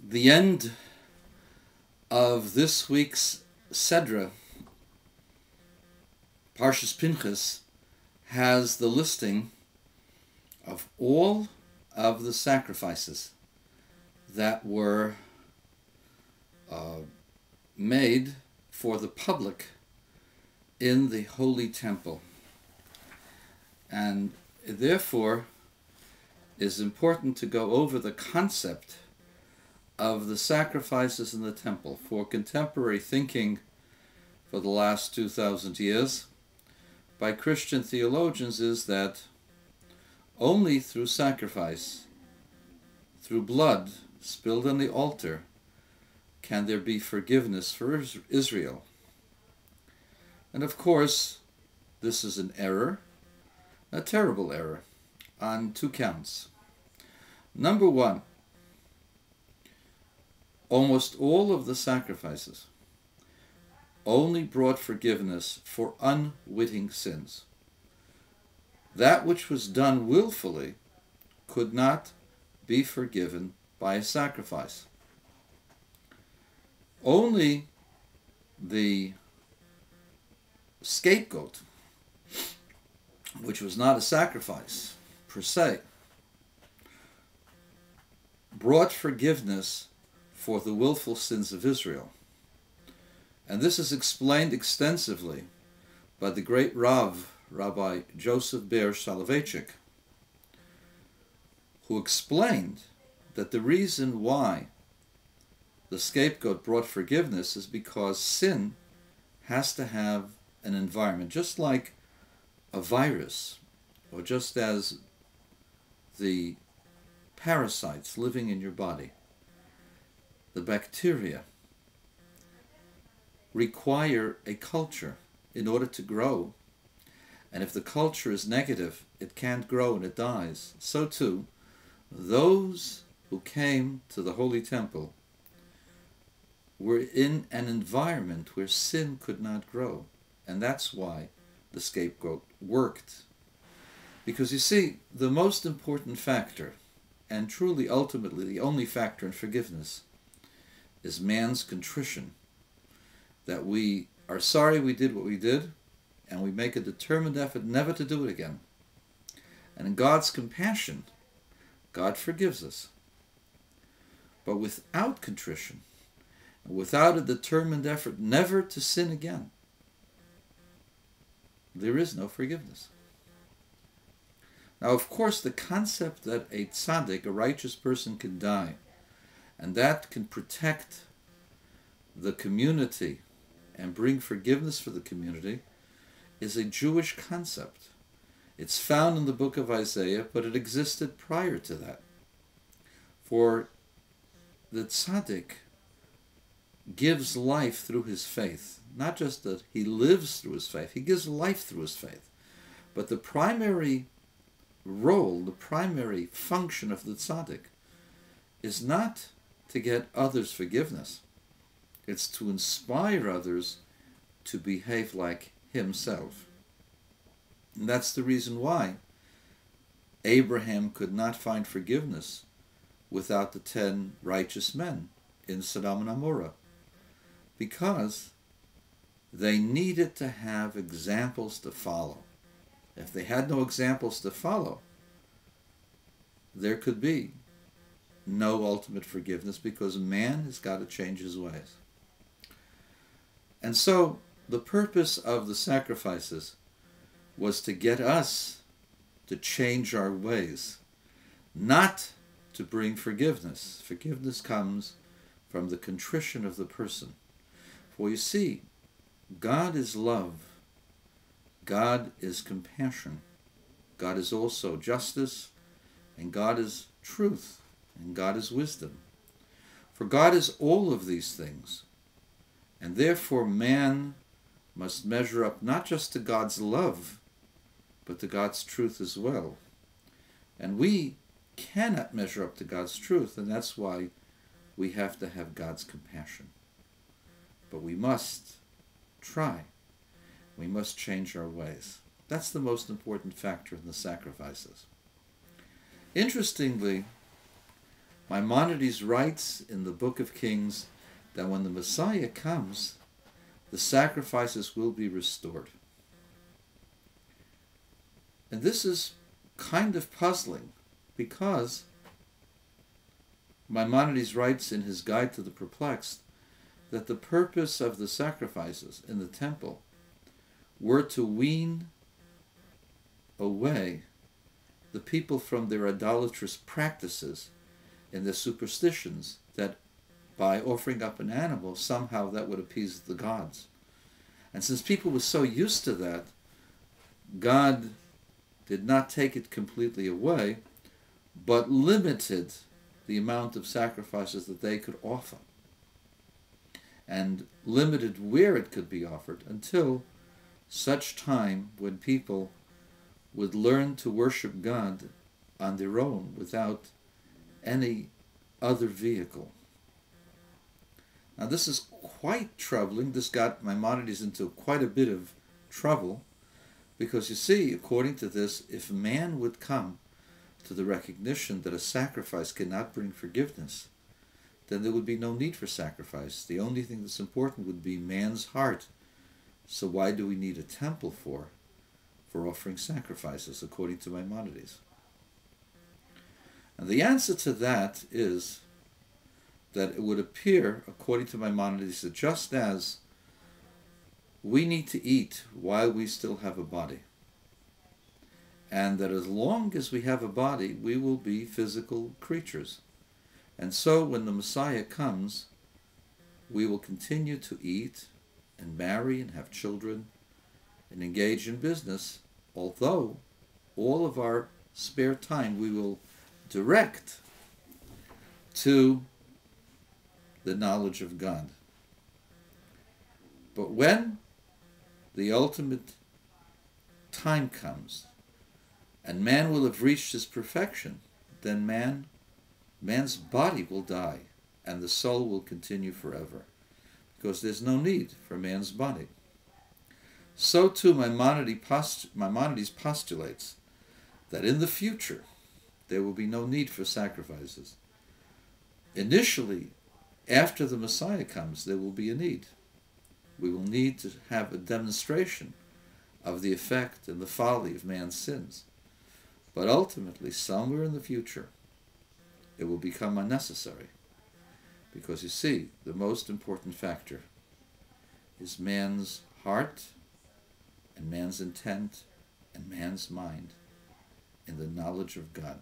The end of this week's Sedra, Parshas Pinchas, has the listing of all of the sacrifices that were made for the public in the Holy Temple. And therefore, it is important to go over the concept of the sacrifices in the temple. For contemporary thinking for the last 2,000 years by Christian theologians is that only through sacrifice, through blood spilled on the altar, can there be forgiveness for Israel. And of course, this is an error, a terrible error, on two counts. Number one, almost all of the sacrifices only brought forgiveness for unwitting sins. That which was done willfully could not be forgiven by a sacrifice. Only the scapegoat, which was not a sacrifice per se, brought forgiveness for the willful sins of Israel. And this is explained extensively by the great Rav, Rabbi Joseph Ber Soloveitchik, who explained that the reason why the scapegoat brought forgiveness is because sin has to have an environment, just like a virus, or just as the parasites living in your body. The bacteria require a culture in order to grow. And if the culture is negative, it can't grow and it dies. So too, those who came to the Holy Temple were in an environment where sin could not grow. And that's why the scapegoat worked. Because you see, the most important factor, and truly ultimately the only factor in forgiveness, is man's contrition. That we are sorry we did what we did, and we make a determined effort never to do it again. And in God's compassion, God forgives us. But without contrition, without a determined effort never to sin again, there is no forgiveness. Now, of course, the concept that a tzaddik, a righteous person, can die, and that can protect the community and bring forgiveness for the community, is a Jewish concept. It's found in the book of Isaiah, but it existed prior to that. For the tzaddik gives life through his faith. Not just that he lives through his faith, he gives life through his faith. But the primary role, the primary function of the tzaddik is not to get others' forgiveness. It's to inspire others to behave like himself. And that's the reason why Abraham could not find forgiveness without the 10 righteous men in Sodom and Gomorrah, because they needed to have examples to follow. If they had no examples to follow, there could be no ultimate forgiveness, because man has got to change his ways. And so the purpose of the sacrifices was to get us to change our ways, not to bring forgiveness. Forgiveness comes from the contrition of the person. For you see, God is love, God is compassion, God is also justice, and God is truth, and God is wisdom. For God is all of these things, and therefore man must measure up not just to God's love, but to God's truth as well. And we cannot measure up to God's truth, and that's why we have to have God's compassion. But we must try. We must change our ways. That's the most important factor in the sacrifices. Interestingly, Maimonides writes in the Book of Kings that when the Messiah comes, the sacrifices will be restored. And this is kind of puzzling because Maimonides writes in his Guide to the Perplexed that the purpose of the sacrifices in the temple were to wean away the people from their idolatrous practices and their superstitions, that by offering up an animal, somehow that would appease the gods. And since people were so used to that, God did not take it completely away, but limited the amount of sacrifices that they could offer, and limited where it could be offered until such time when people would learn to worship God on their own without any other vehicle. Now this is quite troubling. This got Maimonides into quite a bit of trouble, because you see, according to this, if man would come to the recognition that a sacrifice cannot bring forgiveness, then there would be no need for sacrifice. The only thing that's important would be man's heart. So why do we need a temple for offering sacrifices, according to Maimonides? And the answer to that is that it would appear, according to Maimonides, that just as we need to eat while we still have a body, and that as long as we have a body, we will be physical creatures. And so when the Messiah comes, we will continue to eat and marry and have children and engage in business, although all of our spare time we will direct to the knowledge of God. But when the ultimate time comes and man will have reached his perfection, then man's body will die and the soul will continue forever, because there's no need for man's body. So too Maimonides postulates that in the future there will be no need for sacrifices. Initially, after the Messiah comes, there will be a need. We will need to have a demonstration of the effect and the folly of man's sins. But ultimately, somewhere in the future, it will become unnecessary. Because you see, the most important factor is man's heart and man's intent and man's mind in the knowledge of God.